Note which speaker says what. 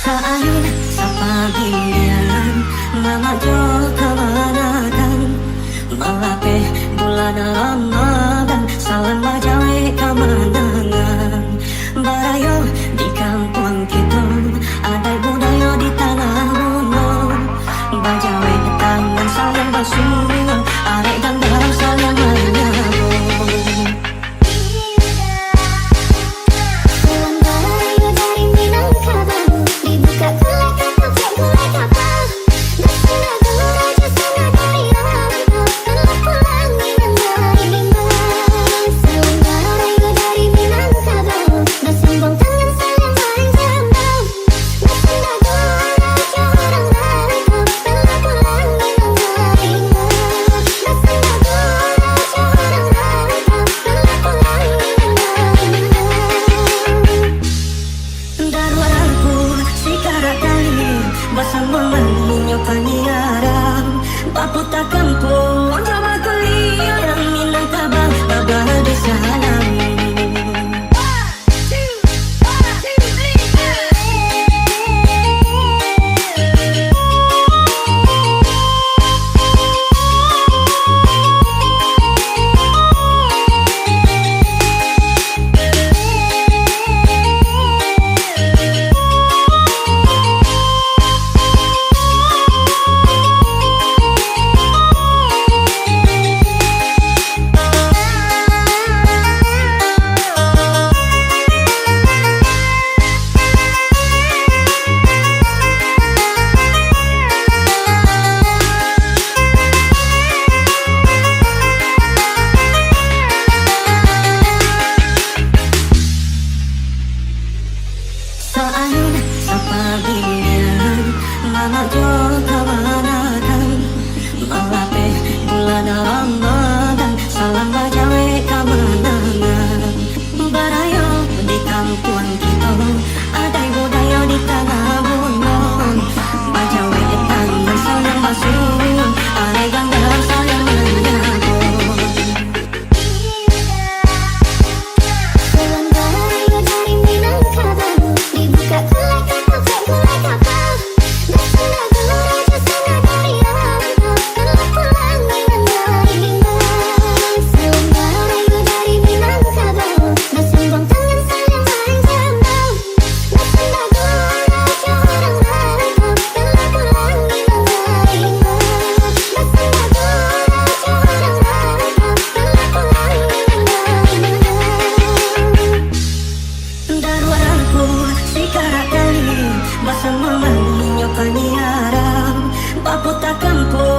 Speaker 1: Kaayun sa pagiliran, mga Diyos kamanagan, malapi bulan amagan, salam majawi kamanangan. Barayo di kampung kita, adai budaya di tanah Bono. Bajawi tangan saling basuh, arek dan dalam saling menyambung. Basang memenuhi penyiaran Baputa kampung Jawa kuliah yang Minangkabau Babar di sana. Soalnya sepagiliran, mama Diyos kamanagan, malapi bulan amagan, salam bajawi kamanangan. Barayo di kampung kita, adai budaya di tanah Bono. Bajawi tangan saling basuh, arek dan dalam saling menyambung. Basang memenuhi penyiaran Baputa kampung